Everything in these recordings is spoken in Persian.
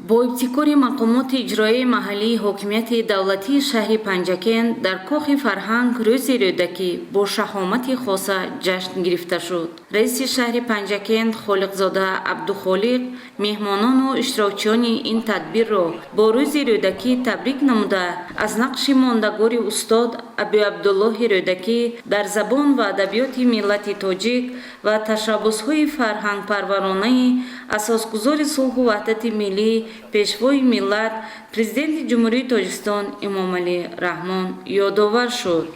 با ابتکار مقامات اجرایی محلی حاکمیت دولتی شهر پنجکند در کاخ فرهنگ روز رودکی با شهامت خاصه جشن گرفته شد. رئیس شهر پنجکند خالقزاده عبدالخالق مهمانان و اشتراکچیان این تدبیر را با روز رودکی تبریک نموده از نقش ماندگار استاد ابی عبدالله رودکی در زبان و ادبیات ملت تاجیک و تشبس‌های فرهنگ پرورانه اساسگزار صلح و وحدت ملی پیشوای ملت پرزیدنت جمهوری تاجیکستان امامعلی رحمان یادآور شد.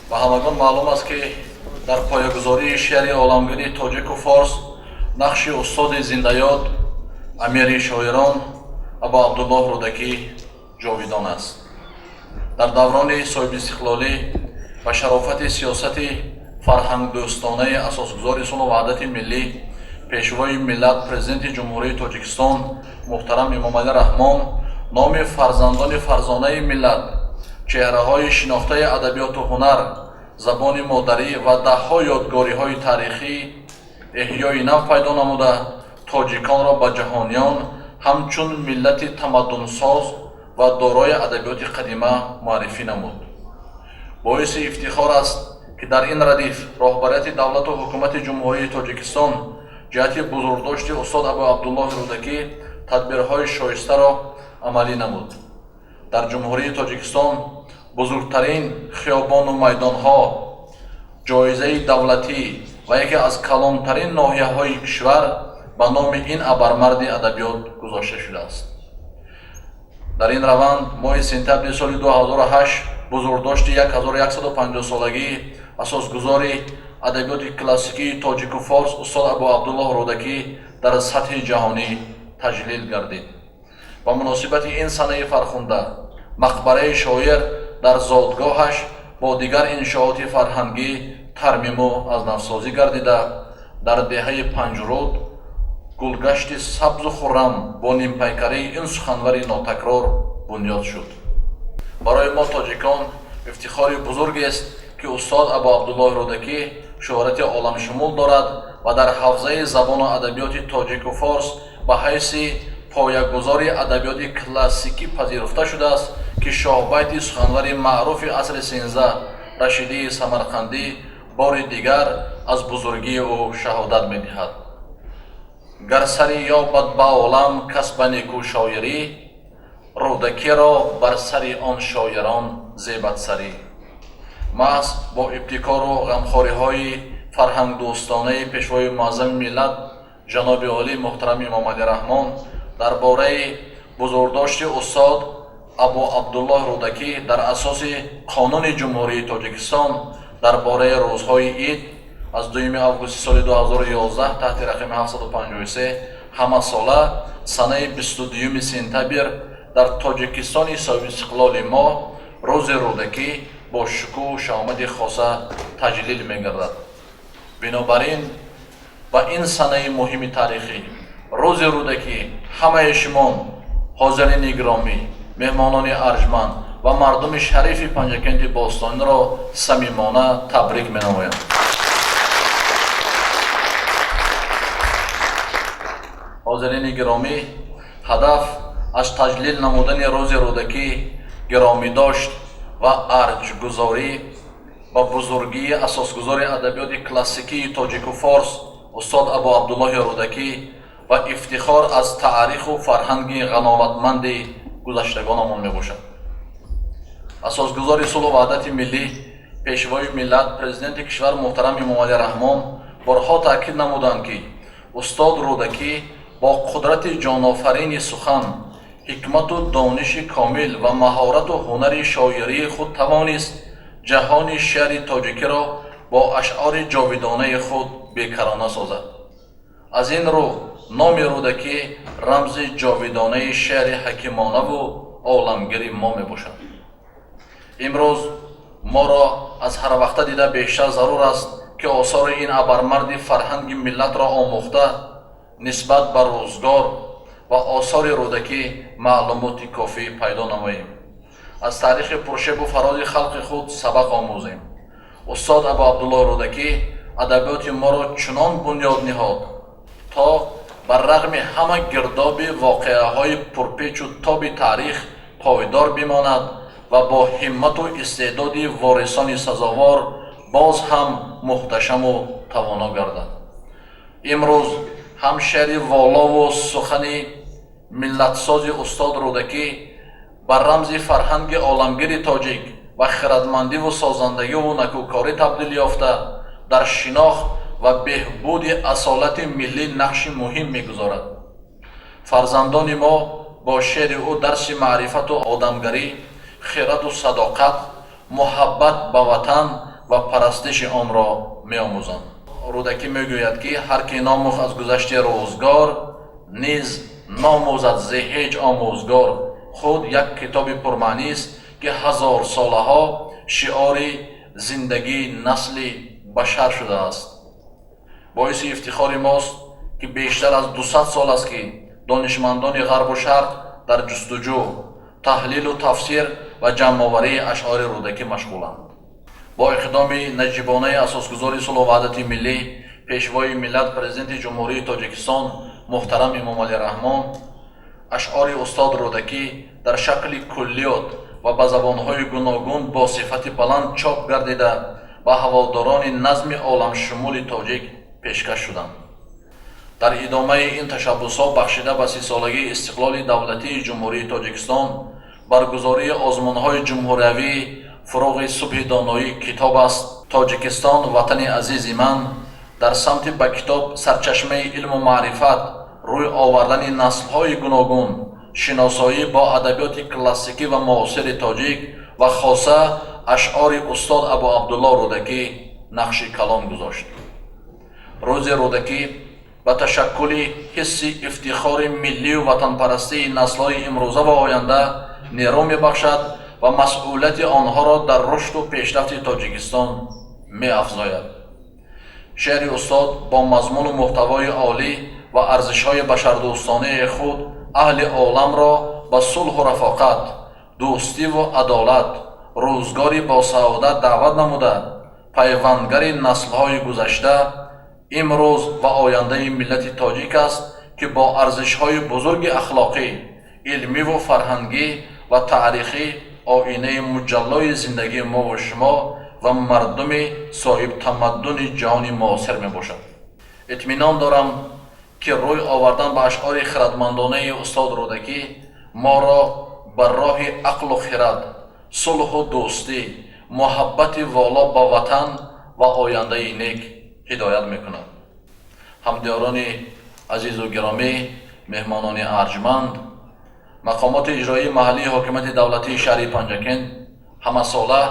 به همگان معلوم است که در پایه‌گذاری شهر عالمگیر تاجیک و فارس نقش استاد زنده‌یاد امیر شاعران ابا عبدالله رودکی جاویدان است. در دوران صاحب استقلالی و شرافت سیاست فرهنگ دوستانه اساسگزار صلح و وحدت ملی پیشوای ملت پرزیدنت جمهوری تاجیکستان محترم امامعلی رحمان نام فرزندان فرزانه ملت، چهره‌های شناخته ادبیات و هنر، زبان مادری و ده‌ها یادگاری‌های تاریخی احیای نو پیدا نموده تاجیکان را به جهانیان همچون ملت تمدن‌ساز و دارای ادبیات قدیمه معرفی نمود. باعث افتخار است که در این ردیف راهبریت دولت و حکومت جمهوری تاجیکستان جهت بزرگداشت استاد ابو عبدالله رودکی تدبیرهای شایسته را عملی نمود. در جمهوری تاجیکستان بزرگترین خیابان و میدانها، جایزه دولتی و یکی از کلانترین ناحیه‌های کشور به نام این ابرمرد ادبیات گذاشته شده است. در این روند ماه سپتامبر سال 2008 بزرگداشت 1150 سالگی اساسگزار ادبیات کلاسیکی تاجیک و فارس استاد ابو عبدالله رودکی در سطح جهانی تجلیل گردید. با مناسبت این سنه فرخنده مقبره شاعر در زادگاهش با دیگر انشاءات فرهنگی ترمیم و از نوسازی گردیده در دهه پنجرود گلگشت سبز و خرم با نیمپیکری این سخنوری ناتکرار بنیاد شد. برای ما تاجیکان افتخار بزرگی است که استاد ابو عبدالله رودکی شهرت عالم شمول دارد و در حوزه زبان و ادبیات تاجیک و فارس به حیث پایه‌گذار ادبیات کلاسیکی پذیرفته شده است که شاهبیت سخنور معروف عصر 13 رشیدی سمرقندی بار دیگر از بزرگی او شهادت می‌دهد. گر سری یابد به عالم کسب نیکو شاعری، رودکی را بر سری آن شاعران زیبد سری. محض با ابتکار و غمخوری‌های فرهنگ دوستانه پیشوای معظم ملت جناب عالی محترم امامعلی رحمان درباره بزرگداشت استاد ابو عبدالله رودکی در اساس قانون جمهوری تاجیکستان درباره روزهای عید از 2 آگوست سال 2011 تحت رقم 753 همه ساله سنه 22 سپتامبر در تاجیکستان صاحب استقلال ما روز رودکی با شکوه و شهامت خاصه تجلیل می‌گردد. بنابراین با این سنه مهم تاریخی روز رودکی همه شما حاضرین گرامی، مهمانان ارجمند و مردم شریف پنجکند باستانی را صمیمانه تبریک می‌نمایم. حاضرین گرامی، هدف از تجلیل نمودن روز رودکی گرامی داشت و ارجگذاری با بزرگی اساسگزار ادبیات کلاسیکی تاجیک و فارس استاد ابو عبدالله رودکی و افتخار از تاریخ و فرهنگ غناوتمند گذشتگانمان میباشد. اساسگزار صلح و وحدت ملی پیشوای ملت پرزیدنت کشور محترم امامعلی رحمان بارها تاکید نمودند که استاد رودکی با قدرت جانآفرین سخن، حکمت و دانش کامل و مهارت و هنر شاعری خود توانست جهان شعر تاجیکی را با اشعار جاویدانه خود بیکرانه سازد. از این رو نام رودکی رمز جاویدانه شعر حکیمانه و عالمگیر ما می باشد. امروز ما را از هر وقت دیده بیشتر ضرور است که آثار این ابرمرد فرهنگ ملت را آموخته نسبت به روزگار و آثار رودکی معلومات کافی پیدا نماییم. از تاریخ پرشیب و فراز خلق خود سبق آموزیم. استاد ابو عبدالله رودکی ادبیات ما را چنان بنیاد نهاد تا бар рағми ҳама гирдоби воқеаҳои пурпечу тоби таърих пойдор бимонад ва бо ҳиммату истеъдоди ворисони сазовор боз ҳам муҳташаму тавоно гардад. имрӯз ҳам шеъри волову сухани миллатсози устод Рӯдакӣ ба рамзи фарҳанги оламгири тоҷик ва хиратмандиву созандагиву накӯкорӣ табдил ёфта дар шинохт ва беҳбуди асолати миллӣ нақши муҳим мегузорад. фарзандони мо бо шеъри ӯ дарси маърифату одамгарӣ, хираду садоқат, муҳаббат ба ватан ва парастиши онро меомӯзанд. Рӯдакӣ мегӯяд ки ҳар ки номӯх аз гузашти рӯзгор, низ номӯзад зи ҳеҷ омӯзгор. худ як китоби пурмаънист ки ҳазорсолаҳо шиори зиндагии насли башар шудааст. боиси ифтихори мост ки бештар аз 200 сол аст ки донишмандони ғарбу шарқ дар ҷустуҷӯ, таҳлилу тафсир ва ҷамъоварии ашъори Рӯдакӣ машғуланд. бо иқдоми наҷибонаи асосгузори сулҳу ваҳдати миллӣ, пешвои миллат президенти ҷумҳурии Тоҷикистон муҳтарам Эмомалӣ Раҳмон, ашъори устод Рӯдакӣ дар шакли куллиёт ва ба забонҳои гуногун бо сифати баланд чоп гардида ба ҳаводорони назми оламшумули тоҷик пешкаш шуданд. дар идомаи ин ташаббусҳо бахшида ба 30-солагии истиқлоли давлатии ҷумҳурии Тоҷикистон, баргузории озмунҳои ҷумҳуриявӣ, фуруғи субҳи доноӣ китоб аст. Тоҷикистон ватани азизи ман дар самти ба китоб сарчашмаи илму маърифат, рӯй овардани наслҳои гуногун, шиносоӣ бо адабиёти классикӣ ва муосири тоҷик ва хоса ашъори устод Абу Абдулло Рӯдакӣ нақши калон гузошт. рӯзи Рӯдакӣ ба ташаккули ҳисси ифтихори миллию ватанпарастии наслҳои имрӯза ва оянда нерӯ мебахшад ва масъулияти онҳоро дар рушду пешрафти Тоҷикистон меафзояд. шеъри устод бо мазмуну муҳтавои олӣ ва арзишҳои башардӯстонаи худ аҳли оламро ба сулҳу рафоқат, дӯстиву адолат, рӯзгори босаодат даъват намуда, пайвандгари наслҳои гузашта, имрӯз ва ояндаи миллати тоҷик аст ки бо арзишҳои бузурги ахлоқӣ, илмиву фарҳангӣ ва таърихӣ оинаи муҷаллои зиндагии мову шумо ва мардуми соҳибтамаддуни ҷаҳони муосир мебошад. итминон дорам ки рӯй овардан ба ашъори хиратмандонаи устод Рӯдакӣ моро ба роҳи ақлу хират, сулҳу дӯстӣ, муҳаббати воло ба ватан ва ояндаи нек ҳидоят мекунад. ҳамдиёрони азизу гиромӣ, меҳмонони арҷманд, мақомоти иҷроии маҳаллии ҳокимияти давлатии шаҳри Панҷакент ҳамасола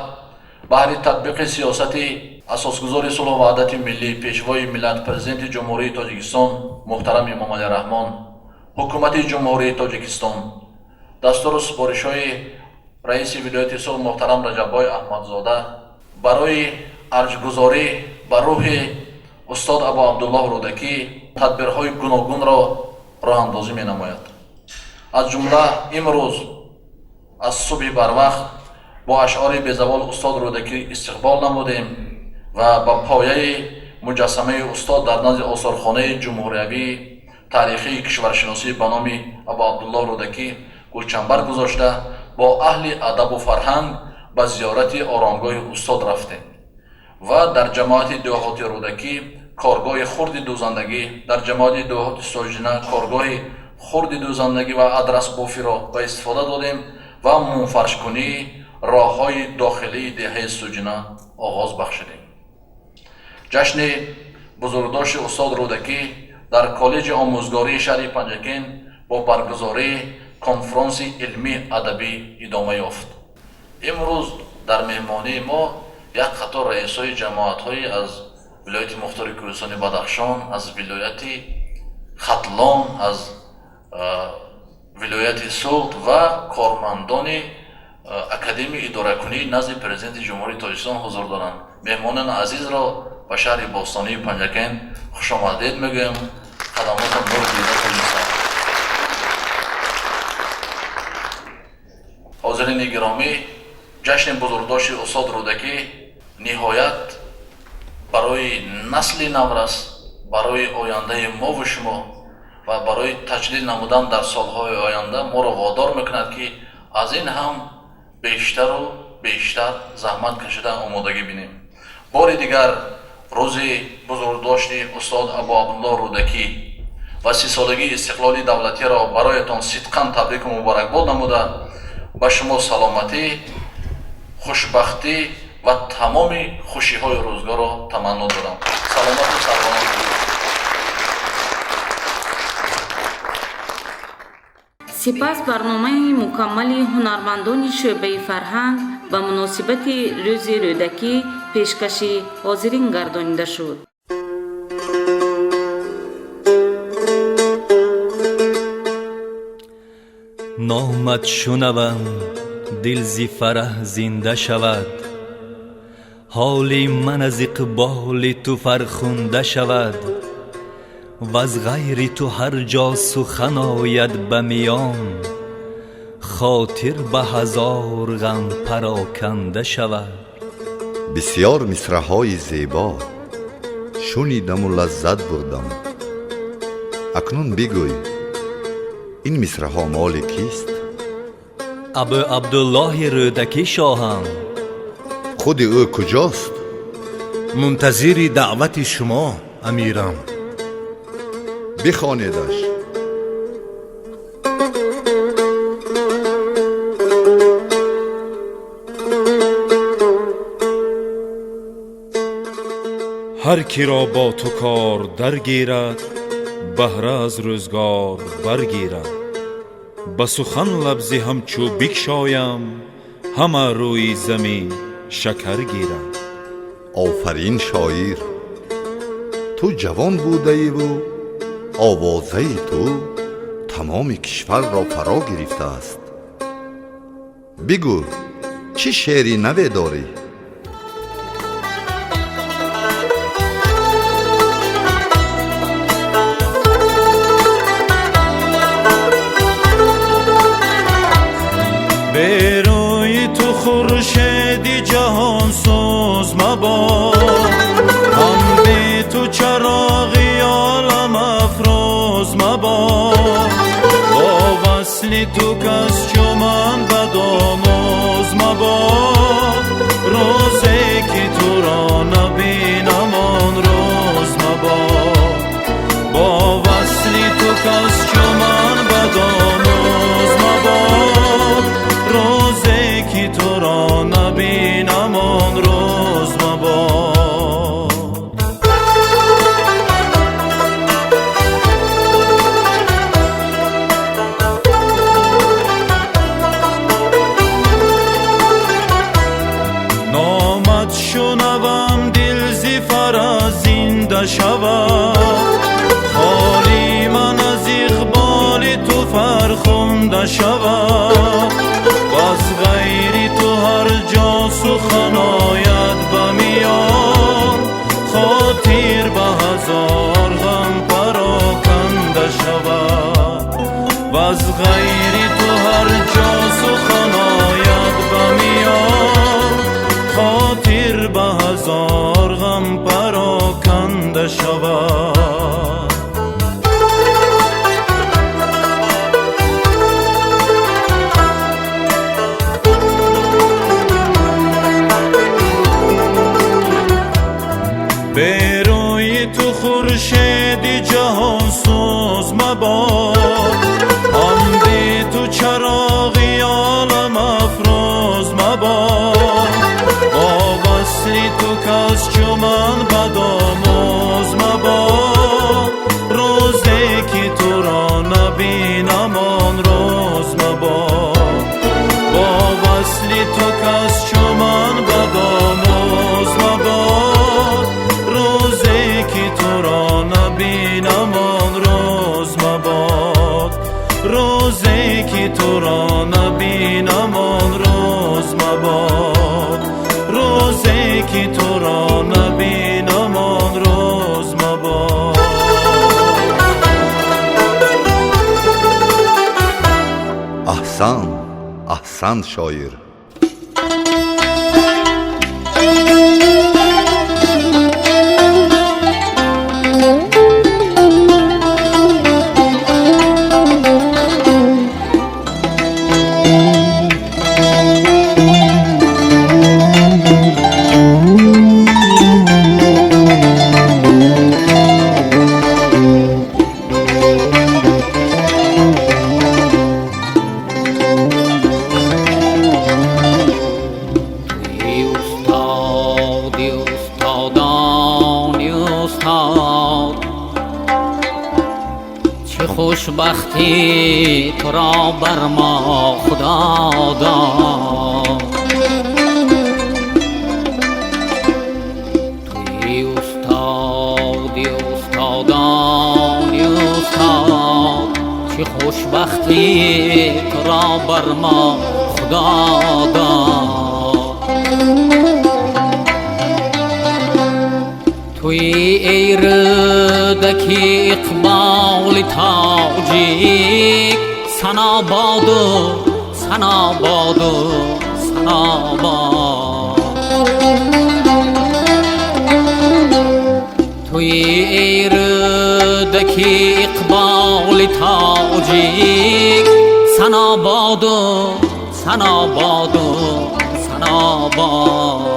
баҳри татбиқи сиёсати асосгузори сулҳу ваҳдати миллӣ, пешвои миллат президенти ҷумҳурии Тоҷикистон муҳтарам Эмомалӣ Раҳмон, ҳукумати ҷумҳурии Тоҷикистон, дастуру супоришҳои раиси вилояти сулҳ муҳтарам Раҷаббой Аҳмадзода барои арҷгузорӣ ба рӯҳи устод Абу Абдуллоҳ Рӯдакӣ тадбирҳои гуногунро роҳандозӣ менамояд. аз ҷумла имрӯз аз субҳи барвақт бо ашъори безавол устод Рӯдакӣ истиқбол намудем ва ба пояи муҷассамаи устод дар назди осорхонаи ҷумҳуриявии таърихии кишваршиносӣ ба номи Абу Абдуллоҳ Рӯдакӣ гулчанбар гузошта бо аҳли адабу фарҳанг ба зиёрати оромгоҳи устод рафтем ва дар ҷамоати деҳоти Рӯдакӣ коргоҳи хурди дӯзандагӣ, дар ҷамоати деҳоти Соҷина коргоҳи хурди дӯзандагӣ ва адрасбофиро ба истифода додем ва мунфаршкунии роҳҳои дохилии деҳаи Суҷина оғоз бахшидем. ҷашни бузургдошти устод Рӯдакӣ дар коллеҷи омӯзгории шаҳри Панҷакент бо баргузории конфронси илмӣ адабӣ идома ёфт. имрӯз дар меҳмонии мо як қатор раисҳои ҷамоатҳои аз вилояти Мухтори Кӯҳистони Бадахшон, аз вилояти Хатлон, аз вилояти Суғд ва кормандони академияи идоракунии назди президенти ҷумҳурии Тоҷикистон ҳузур доранд. меҳмонони азизро ба шаҳри бостонии Панҷакент хушомадед мегӯям. қадамотон нур дида Тоҷикистон. ҳозирини гиромӣ, ҷашни бузургдошти устод Рӯдакӣ ниҳоят барои насли наврас, барои ояндаи мову шумо و برای تجلیل نمودن در سالهای آینده ما را وادار میکند که از این هم بیشتر و بیشتر زحمت کشیدن آمادگی بینیم. بار دیگر روزی بزرگداشتی استاد ابو عبدالله رودکی و 30 سالگی استقلالی دولتی را برایتان صدقاً تبریک و مبارکباد نموده به شما سلامتی، خوشبختی و تمام خوشی‌های روزگار را تمنا دارم. سلامت و سلامت. سپس برنامه مکمل هنرمندان شعبه فرهنگ به مناسبت روز رودکی پیشکشی حاضرین گردانیده شد. نامت شنوم دل زی فرح زنده شود، حال من از اقبال تو فرخنده شود، و از غیر تو هر جا سخن آید به میان، خاطر به هزار غم پراکنده شود. بسیار مصرع‌های زیبا شنیدم و لذت بردم. اکنون بگوی این مصرع‌ها مال کیست؟ ابو عبدالله رودکی شاهم. خود او کجاست؟ منتظر دعوت شما امیرم. بخوانیدش. هر کی را با تو کار درگیرد، بهره از روزگار برگیرد. به سخن لبزی همچو بکشایم، همه روی زمین شکر گیرد. آفرین شاعر، تو جوان بوده ای و آوازه تو تمام کشور را فرا گرفته است. بگو چه شعری نوی داری؟ به روی تو خورشید جهان سوز مباد، هم به تو چراغی عالم افروز مباد. با وصل تو کس چو من بدآموز مباد، روزی که تو را نبینم آن روز مباد. با وصل تو کس چو من بدآموز مباد، روزی که تو را نبینم آن روز مباد. نامت شنوم دل زی فرح زنده شود، حالی من از اقبال تو فرخنده شود. و از غیر تو هر جا سخن آید به میان، خاطر به هزار غم پراکنده شود. و از غیر تو هر جا سخن آید به میان، خاطر به هزار غم پراکنده شود. به روی تو خورشید جهان سوز مباد، هم به تو چراغی عالم افروز مباد. با وصل تو کس چو من بدآموز مباد، روزی که تو را نبینم آن روز مباد. با وصل تو کس چو من بدآموز مباد، روزی که تو را نبینم آن روز مباد. روزی که تو را نبینم آن روز مباد. روزی که تو را نبینم آن روز مباد. احسن احسن شاعر. خوشبختی تو را بر ما خدا داد. توی استادی استادانی استاد، چه خوشبختی تو را بر ما خدا داد. توی ای ردکی اقبال تاجیک، سنا باد و سنا باد و سنا باد. توی ای ردکی اقبال تاجیک، سنا باد و سنا باد و سنا باد.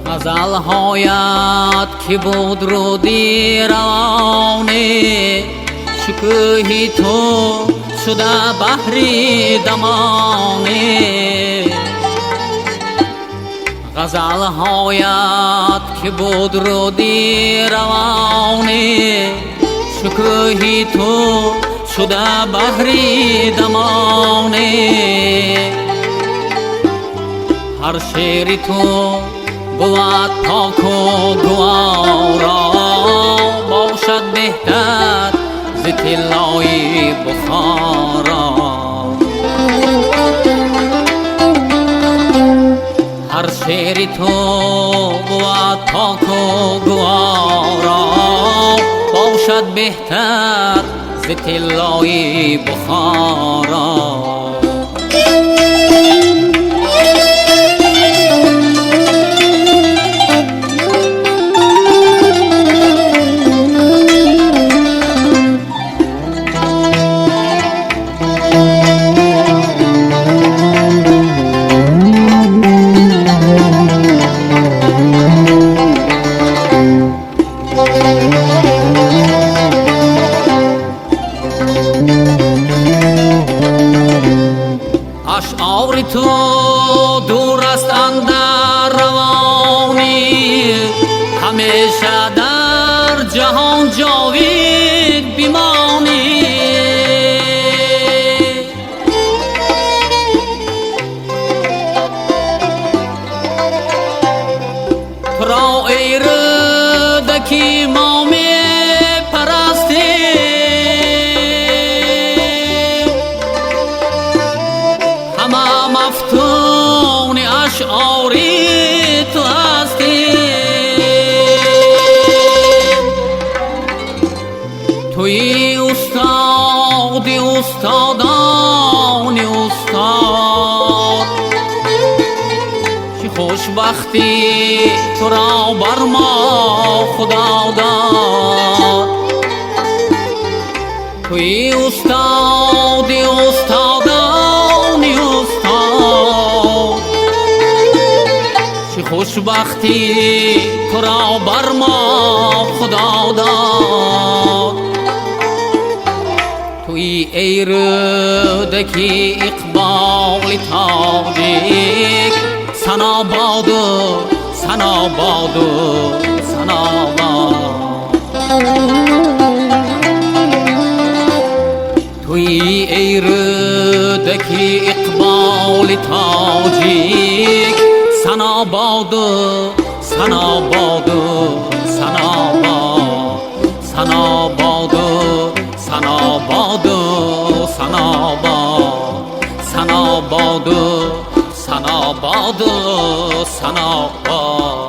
غزل‌هایت که بود رودی روانه، شکوهی تو شده بحری دمانه. غزل‌هایت که بود رودی روانه، شکوهی تو شده بحری دمانه. هر شعری تو بود پاک و گوارا، باشد بهتر ز طلای بخارا. هر شعری تو بود پاک و گوارا، باشد بهتر ز طلای بخارا. اشعار تو دور است اندر روانی، همیشه در جهان جاوید بیمانی. تو را ای ردکی ما می پرستیم، همه مفتون اشعاری تو هستیم. توی استادی استادانی استاد، چه خوشبختی تو را بر ما خدا داد. توی استادی استادانی استاد، چه خوشبختی تو را بر ما خدا داد. توی ای ردکی اقبال تاجیک، سنا باد و سنا باد و سنا باد. توی ای ردکی اقبال تاجیک، سنا باد و سنا باد و سنا باد. سنا باد و سنا باد و سنا باد. سنا باد و سنا باد و سنا باد.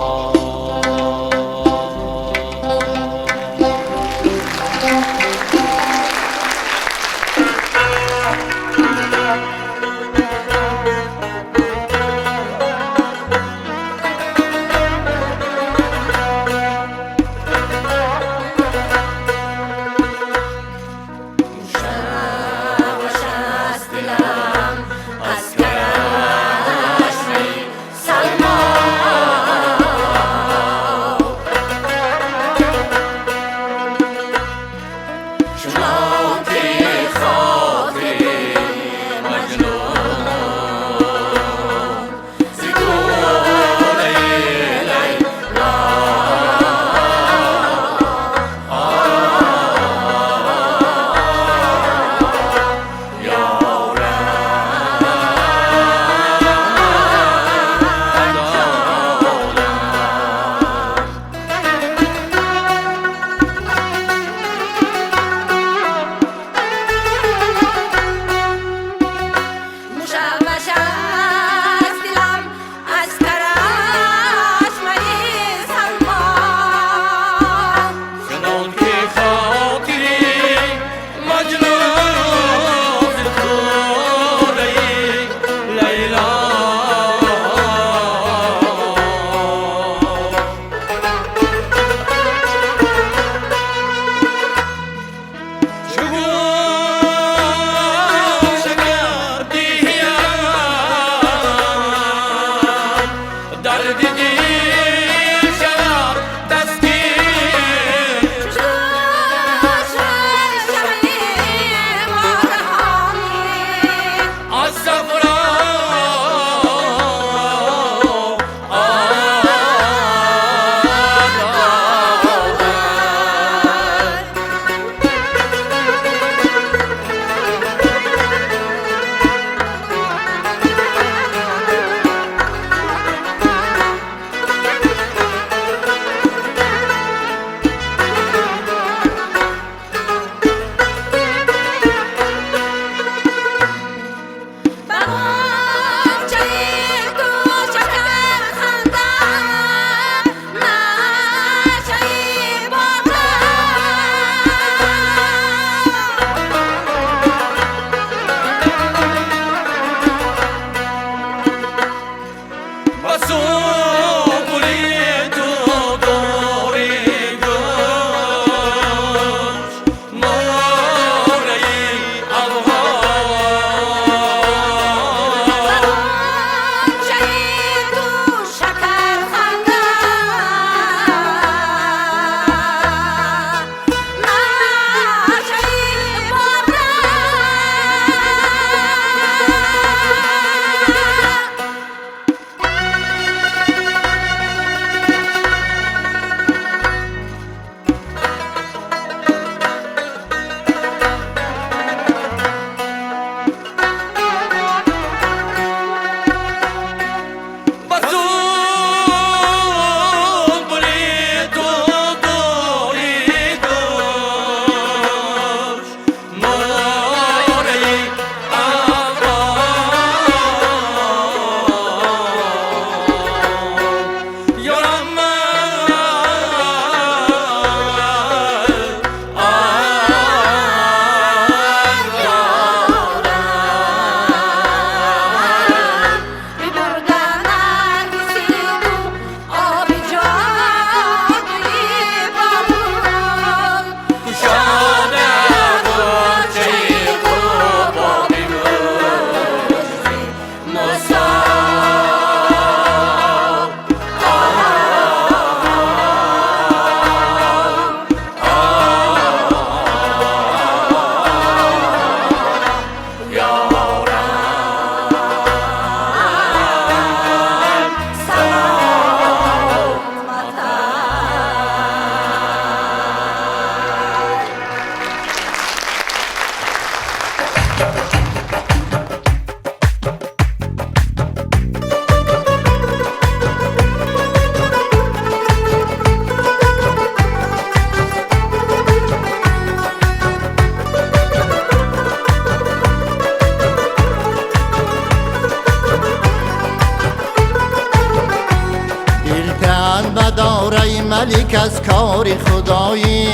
مدار ای ملک از کار خدایی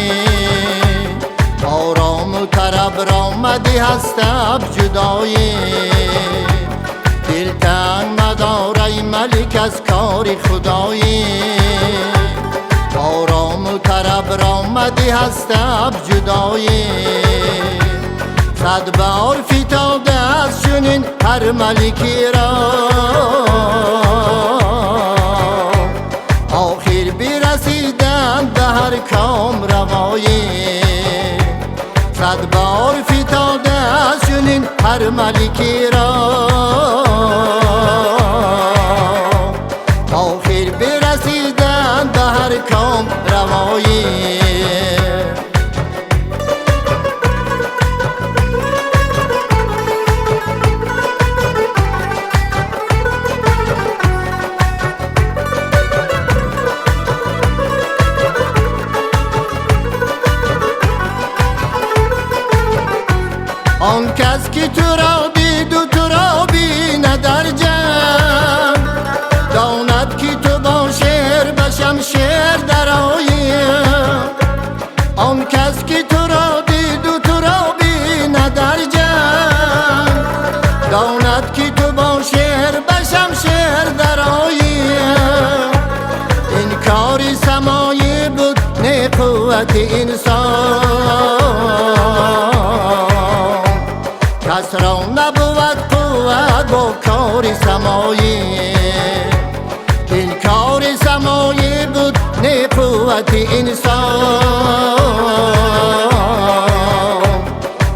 آرام و طرب را مدی هست اب جدایی دلتنگ مدار ای ملک از کار خدایی آرام و طرب را مدی هست اب جدایی صد بار فتاده از چنین هر ملکی را آخر برسیدن به هر کام روایی صد بار فتاده از چنین هر ملکی را آخر برسیدن به هر کام روایی آن کس که تو را دید و تو را بیند در جمع داند که تو با شعر به شمشیر درآیی آن کس که تو را دید و تو را بیند در جمع داند که تو با شعر به شمشیر درآیی این کار سمایی بود نه قوت انسان کس را نبود قوت با کار سمایی این کار سمایی بود نه قوت انسان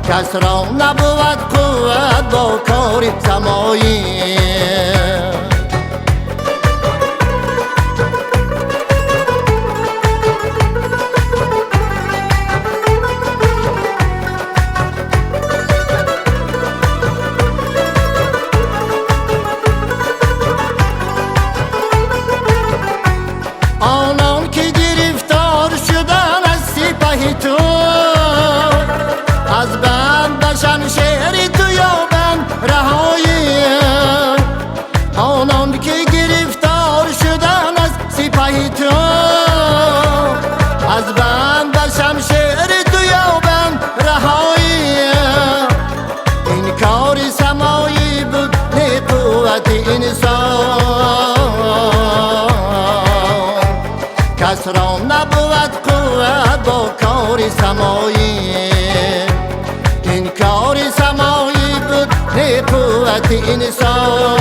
کس را نبود قوت با کار سمایی آنان که گرفتار شدن از سپه تو از بند به شمشیر تو یابند رهایی آنان که گرفتار شدن از سپه تو از بند به شمشیر تو یابند رهایی این کار سمایی بود نه قوت انسان کس را نبود قوت با کار سمایی این کار سمایی بود نه قوت انسان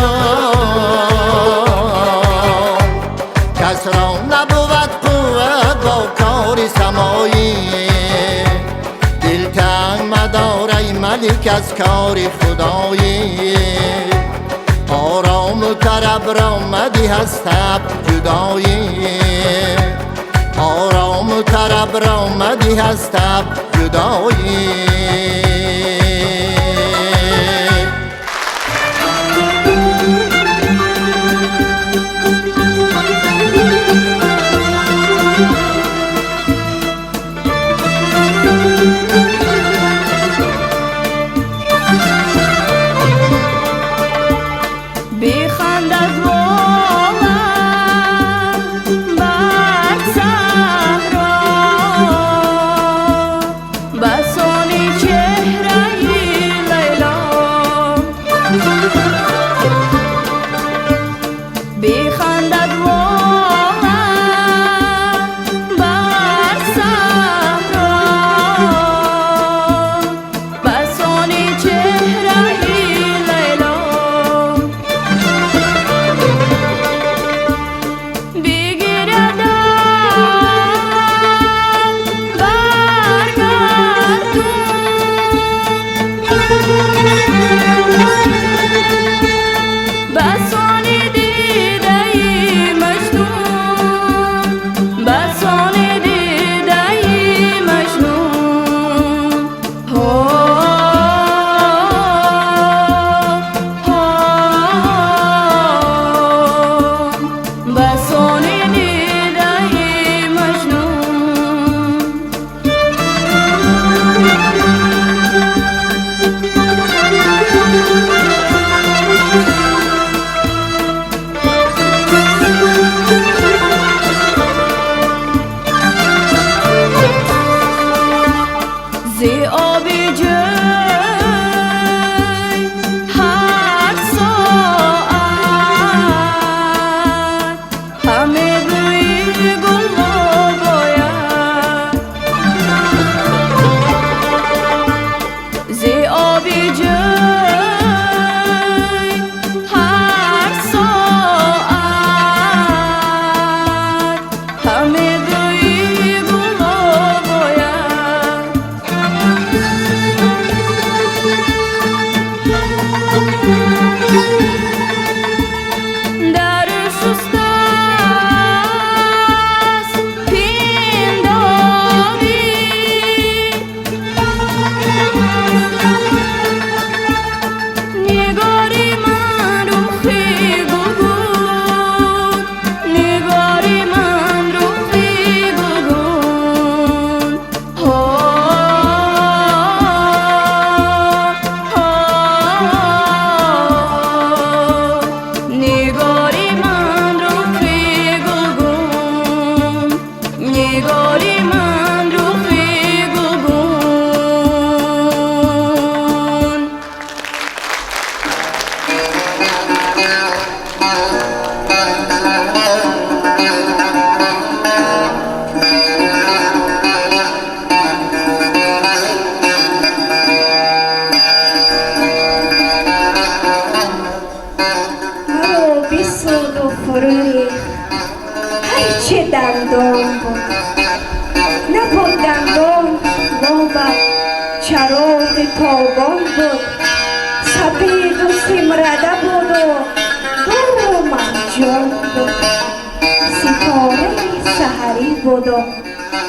کس را نبود قوت با کار سمایی دلتنگ مدار ای ملک از کار خدایی آرام و طرب را مدی هست اب جدایی آرام و طرب را مدی هست اب جدایی بخند از واقع بر صحرا بسانی چهره بود و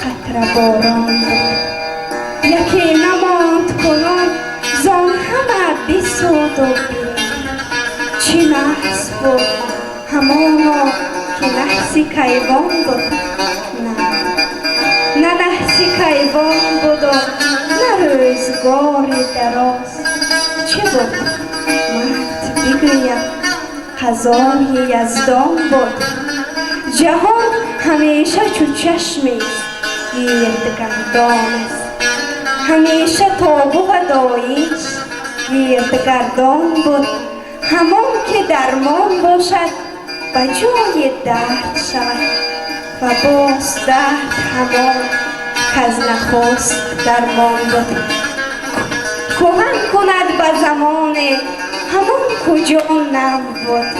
قطره باران بود. یکی نماند کنون زان همه بسود و بید. چی نحس بود همانا که نحسی کیوان بود؟ نه نحسی کیوان بود و نه روزگاری دراز. چه بود؟ مرد بگوید قضای یزدان بود. جهان همیشه چو چشمیست گردگردان است. همیشه تابو و داییش گردگردان بود. همان که درمان باشد به جای درد شود و باز درد همان کز نخست درمان بود. کهن کند به زمان همان کجا نو بود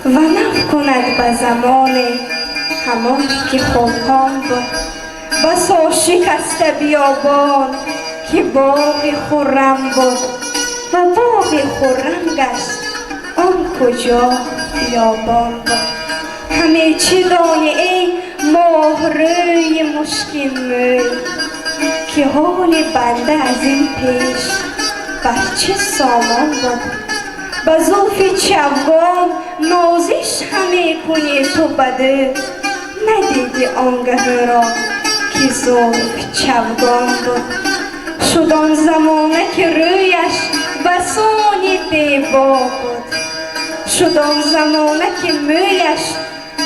و نو کند به زمان همان که خاکان بود. بسا شکسته بیابان که باغ خرم بود و باغ خرم گشت آن کجا بیابان بود. همه چی دانی ای ماه روی مشکین موی که حال بنده از این پیش بر چه سامان بود. به زلف چوگان نازش همه کنی تو بده ندیدی آنگه را که زلف چوگان بود. شد آن زمانه که رویش بسانی دیبا بود. شد آن زمانه که مویش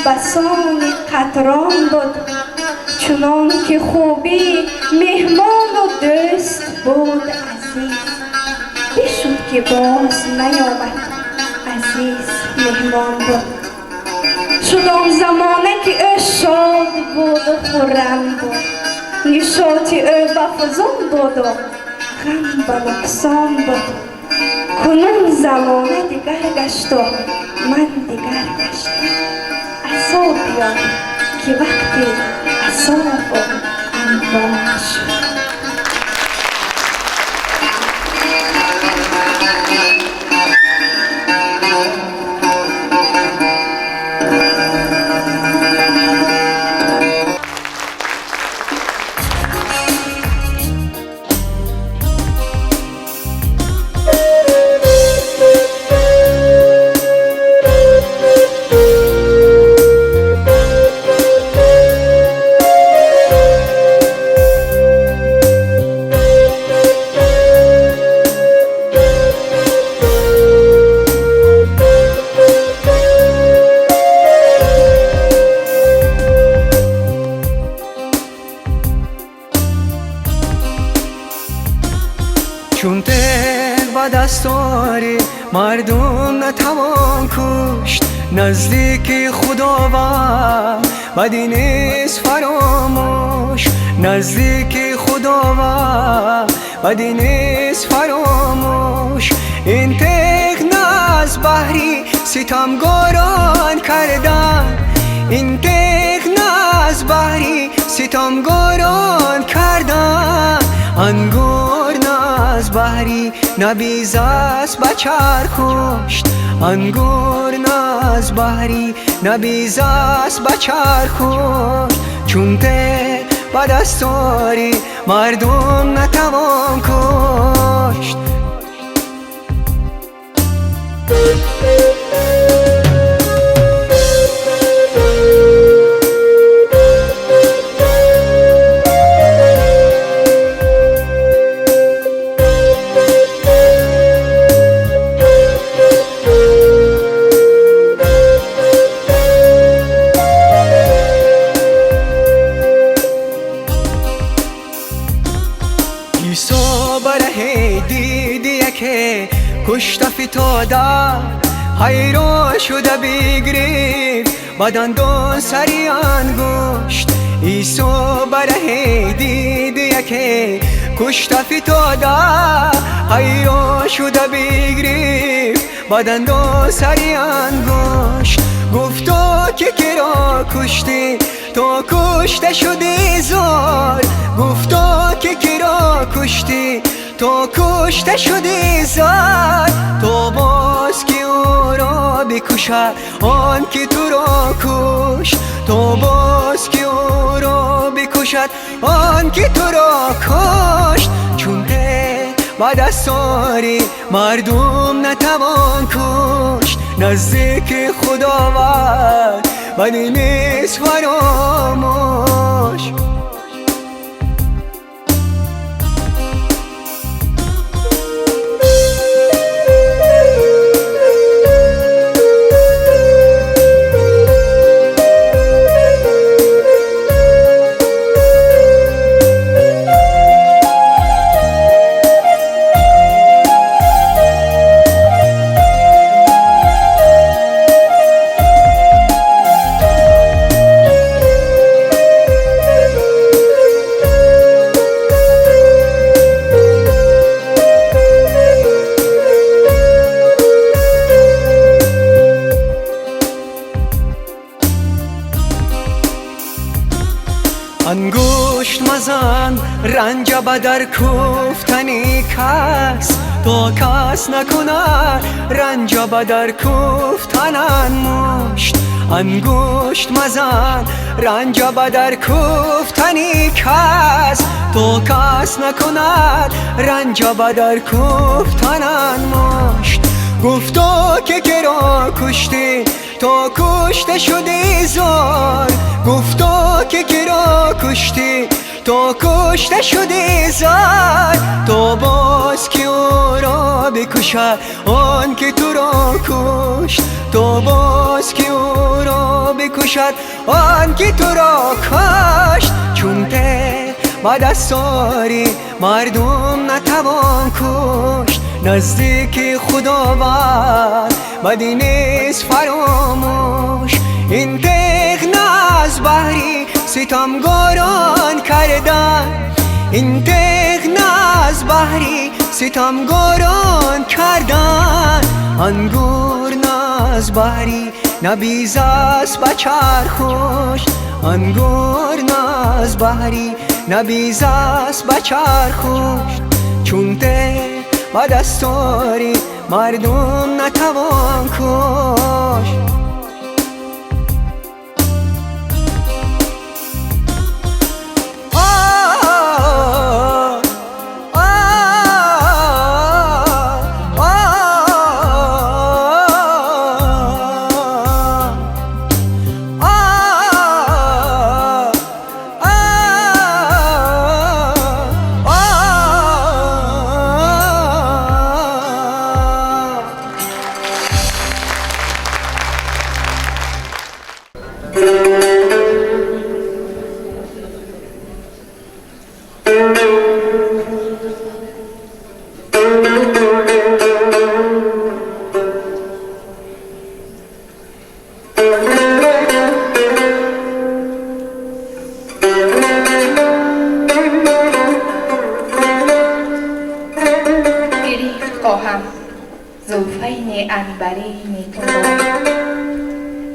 بسانی قطران بود. چنان که خوبی مهمان و دوست بود عزیز بشد که باز نیامد عزیز مهمان بود. شد آن زمانه که او شاد بود و خرم بود. نشاط او بفزون بود و غم به نقصان بود. کنون زمانه دیگر گشت و من دیگر گشتم. عصا بیار که وقتی عصا و انبار شد. چون دل با دستاری مردم نتوان کشت. نزدیک خداوند بدی نیست فراموش. نزدیک خداوند بدی نیست فراموش. این تکنه از بحری ستمگاران کردن. این تکنه از بحری ستمگاران کردن. انگور از بحری نبیز است به چرخشت. انگور از بحری نبیز است به چرخشت. چون دل به دستاری مردم نتوان کشت. عیسی بره دیدی که کشته فتاده حیران شده بگریب بدندان سری انگشت. عیسی بره دیدی که کشته فتاده حیران شده بگریب بدندان سری انگشت. گفتا که کرا کشتی تو کشته شدی زار. گفتا که کرا کشتی تو کشته شدی زار. تو باز که او را بکشد آن که تو را کشت. تو باز که او را بکشد آن که تو را کشت. چون ته با دستاری مردم نتوان کشت. نزدیک خداوند بدی نیست فراموش. انگشت مزن رنج بدر کوفتنی کس، تا کس نکند رنج بدر کوفتنن مشت. انگشت مزن رنج بدر کوفتنی کس، تا کس نکند رنج بدر کوفتنن مشت. گفتا که کرا کشتی تا کشته شدی زار، گفتا که کرا کشتی تا کشته شدی زار. تو باز که او را بکشد آن که تو را کشت، تو باز که او را بکشد آن که تو را کشت. چون ته با دستاری مردم نتوان کشت. نزدیک خداوند بدی نیست فراموش. این تیغ از بحری ستمگاران کردن، این تیغ از بحری ستمگاران کردن. انگور از بحری نبیز است به چرخش، انگور از بحری نبیز است به چرخش. چون ته با دستاری مردم نتوان کشت. زلفین عنبرین تو را،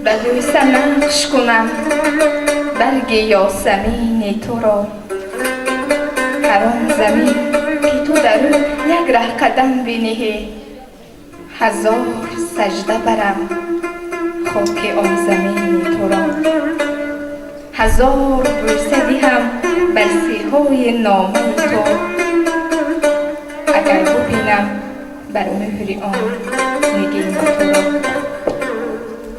به بوسه نقش کنم برگ یاسمین تو را. هر آن زمین که تو در او یک ره قدم بنهی، هزار سجده برم خاک آن زمین تو را. هزار بوسه دهم بر سیهای نامه تو، اگر ببینم بر مهر آن نگین تو را.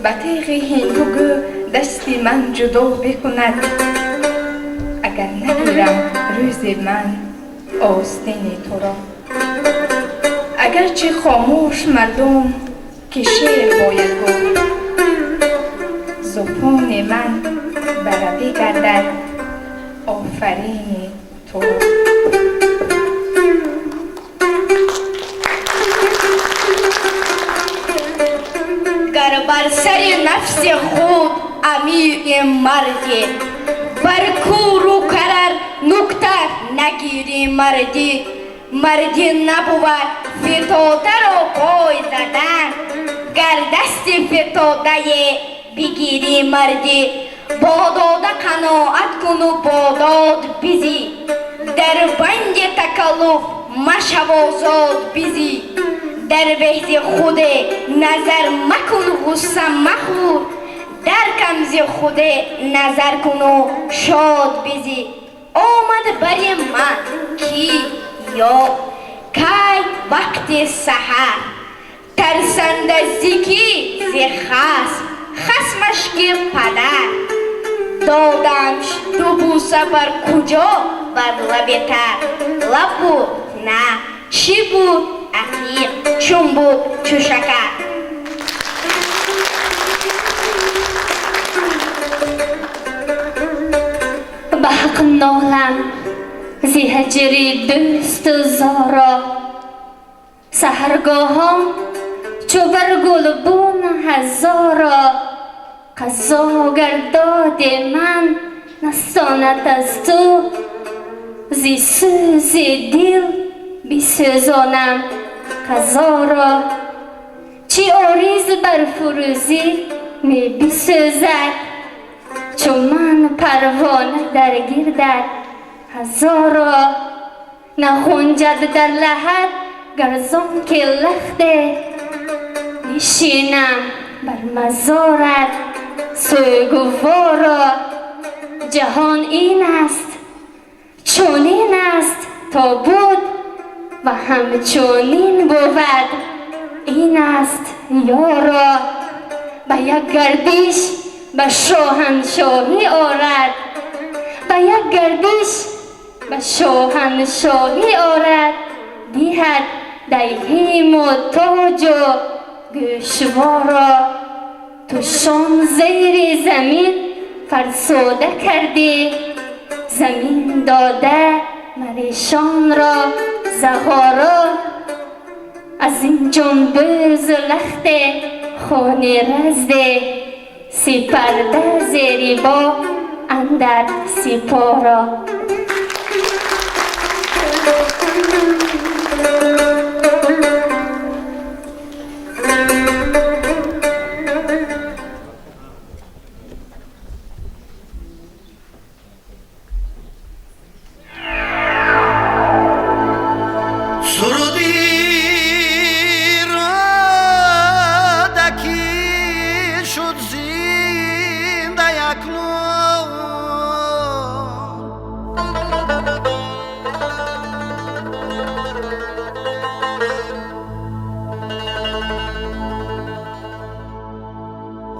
به تیغ هندوگو دست من جدا بکند، اگر نگیرم روز من آستین تو را. اگرچه خاموش مردم که شعر باید گفت، زبان من برده گردد آفرین تو را. گر بر سر نفس خود امیر مردی، بر کور و کرر نکته نگیری مردی. مردی نبود فتاده را پای زدن، گر دست فتاده بگیری مردی. باداده قناعت کن و باداد بیزی، در بند تکلف مشو آزاد بیزی. در بهت خود نظر مکن غصه مخور، در کمزی خود نظر کن و شاد بزی آمد بری من کی یا کی وقت سحر ترسند از زیکی زی خسمش که پدر دادمش دو بوسه بر کجا بر لبتر لب بود نه چی بود عقیق چون بود چو شکر به حق نالم زی هجری دوست و زارا سحرگاهان چو بر گلبون هزارا قضا گرداد من نستاند از تو زی سوز دل بسوزانم قضا را چی آریز بر فروزی می بسوزد چون من پروانه در گردد هزارا نخونجد در لحد گرزان که لخته نشینم بر مزارت سوگوارا جهان این است چونین است تا بود و همچونین بود این است یارا به یک گردش به شاهنشاهی آرد به یک گردش به شاهنشاهی آرد دیهد دیهیم و تاج و گوشوارا تو شان زیر زمین فرسوده کردی زمین داده مریشان را زهارا از این جنبوز لخت خونی رزده سپرده زیری با اندر سپارا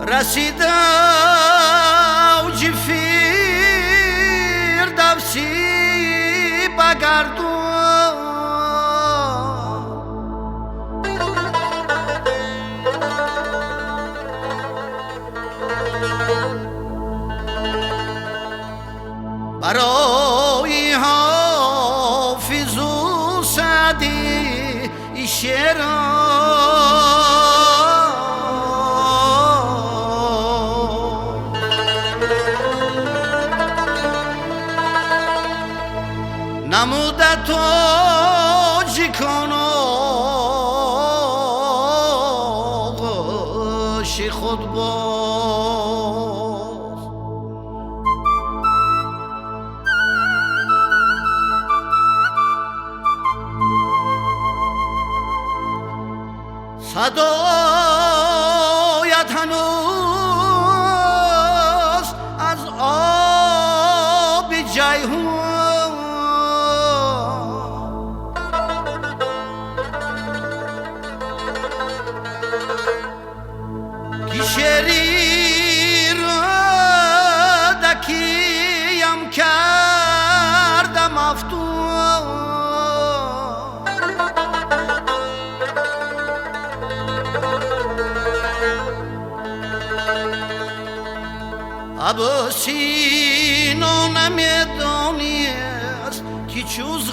رسیده اوج فردوسی بگردون برای حافظ و سعدی شعران نموده تاج کناغش خود باز صدایت هنوز از آب جیهون شریر دکیم کردم افتون عباسی نمیدانی است که چوز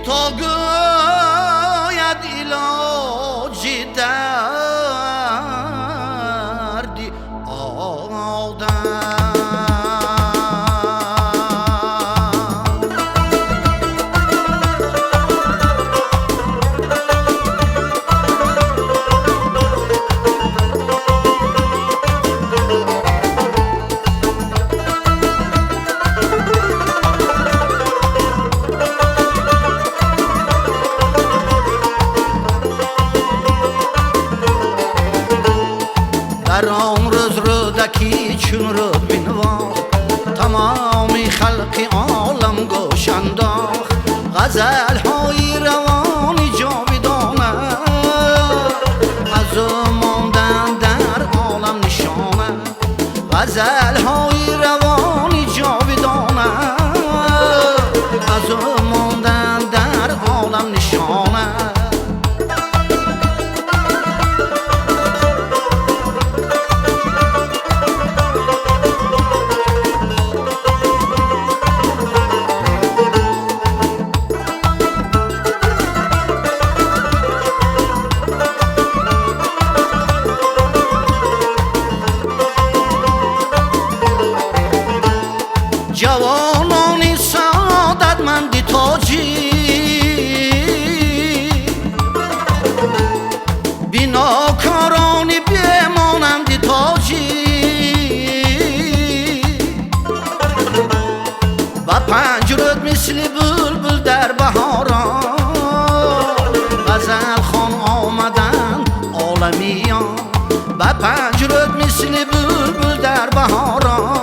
تا گوید علاج دردی آدم غزل های روانی جاودانه از او ماندن در عالم نشانه غزل های روانی جاودانه از او ماندن در عالم نشانه جوانان سعادتمند تاجی بیناکاران بمانند تاجی و پنجرت مثل بلبل در بهاران غزل خوان آمدن عالمیان و پنجرت مثل بلبل در بهاران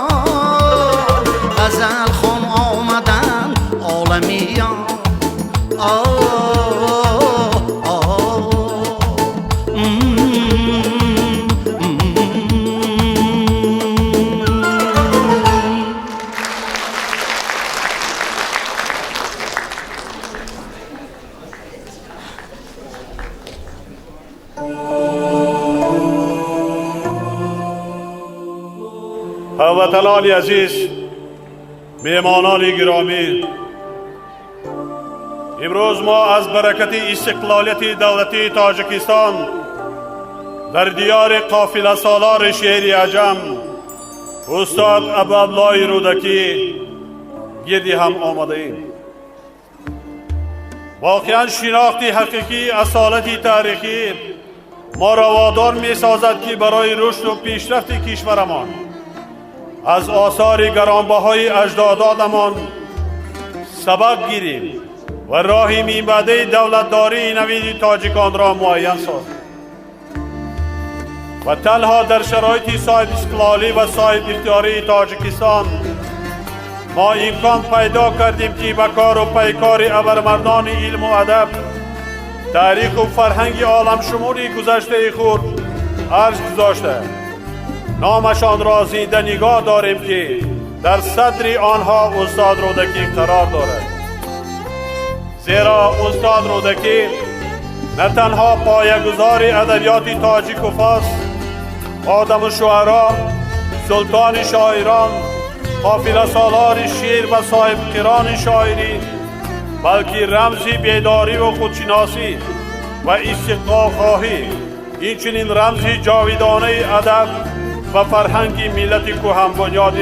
غزل خوان آمدن عالمیان هموطنان عزیز، مهمانان گرامی، امروز ما از برکت استقلالیت دولتی تاجیکستان در دیار قافله سالار شهر عجم استاد عبدالله رودکی گردی هم آمده ایم. واقعا شناخت حقیقی اصالت تاریخی ما را وادار می سازد که برای رشد و پیشرفت کشورمان از آثار گرانبهای اجدادمان سبق گیریم و راه میانبرده دولتداری نوید تاجیکان را معین سازیم و تنها در شرایط صاحب استقلالی و صاحب اختیاری تاجیکستان ما امکان پیدا کردیم که به کار و پیکار ابرمردان علم و ادب تاریخ و فرهنگ عالم شمولی گذشته خود ارز گذاشته نامشان را زنده نگاه داریم که در صدر آنها استاد رودکی قرار دارد. زیرا استاد رودکی نه تنها پایه‌گذار ادبیات تاجیک و فارس، آدم شعرا، سلطان شاعران، قافله سالار شعر و صاحب قران شاعری، بلکه رمزی بیداری و خودشناسی و استقلال خواهی، اینچنین رمزی جاودانه ادب و فرهنگ ملت کهن بنیاد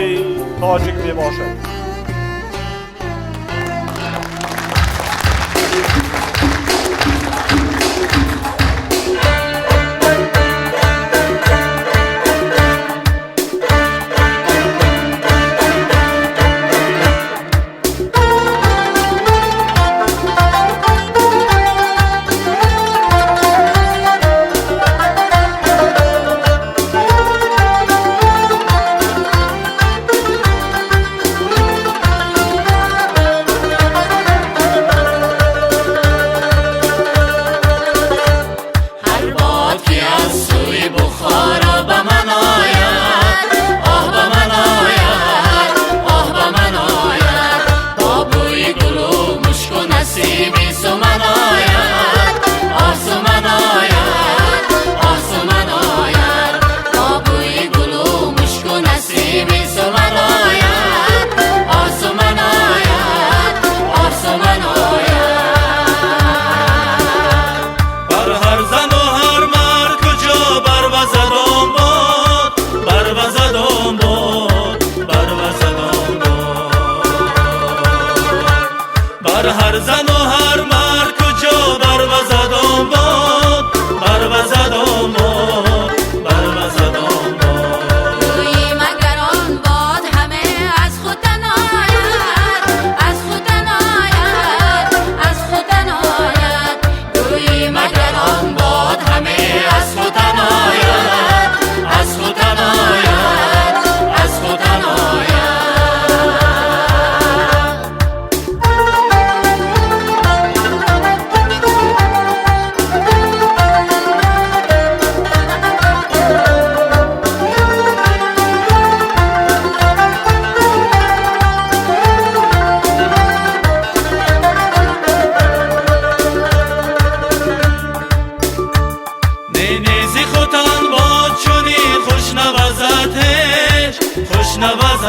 تاجیک می باشد.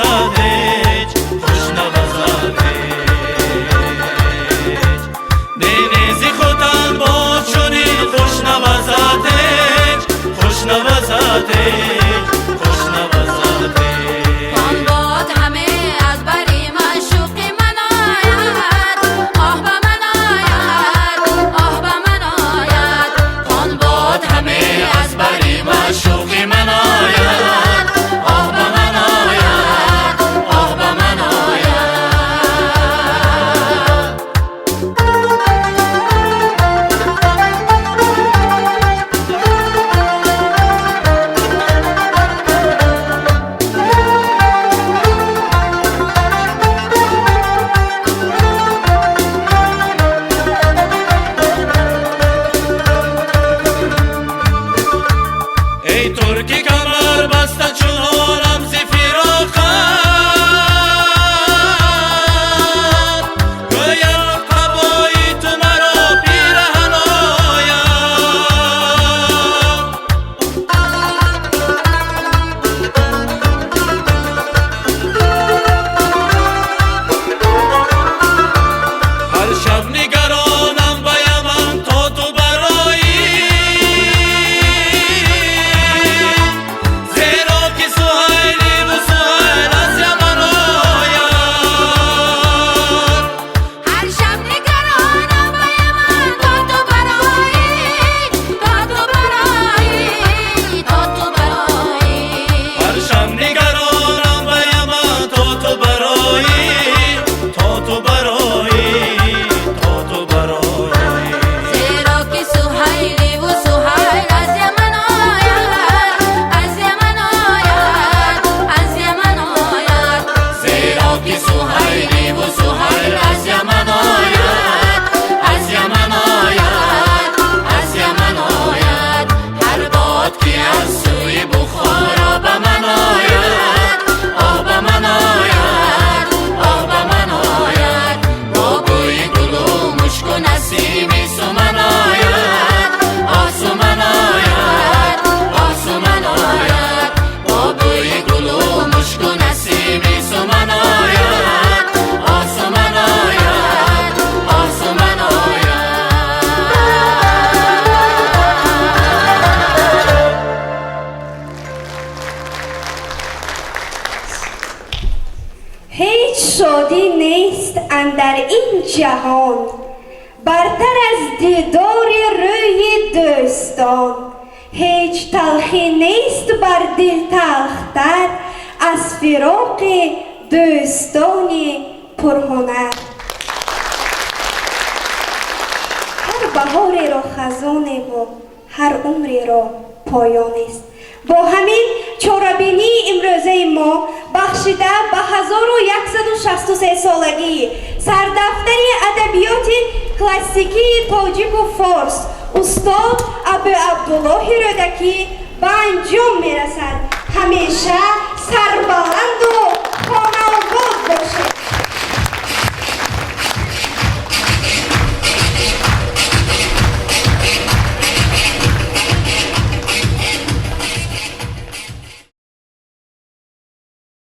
نوازدش خوش نوازدش دینیزی خودم با چونین خوش نوازدش خوش نوازدش خوش نوازدش آن باد همه از بری معشوق من آید آه به من آید آه به من آید آن باد همه از بری معشوق من آید آه به من آید آه به من آید ای ترکی کمر بسته چون عالم ز فراقت گوید قبایی تو مرا پیرهن آید هر شب نگرانم به یمن تا تو برایی زیرا که سهیلی و سهیل از یمن آید هر شب نگرانم به یمن تا تو برایی تا تو برایی تا تو برایی هر شب نگرانم به یمن تا تو برایی تا تو برایی تا تو برایی زیرا که سهیلی و سهیل از یمن آید از یمن آید از یمن آید زیرا که سهیلی و سهیل از یمن آید از یمن آید از یمن آید هر باد که از سوی بخارا به من آید آه به من آید آه به من آید با بوی گل و مشک و نسیم سمن آید آه سمن آید آه سمن آید با بوی گل و مشک و نسیم سمن آید آه سمن آید آه سمن آید هیچ شادی نیست اندر این جهان برتر از دیدار روی دوستان هیچ تلخی نیست بر دل تلختر از فراق دوستان پرهنر هر بهاری را خزانه و هر عمری را پایان است با همین چاره‌بینی امروزه ما بخشیده به 1163 سالگی سردفتر ادبیات کلاسیکی تاجیک و فارس استاد ابو عبدالله رودکی به انجام میرسد. همیشه سربلند و خانه‌آباد باشد.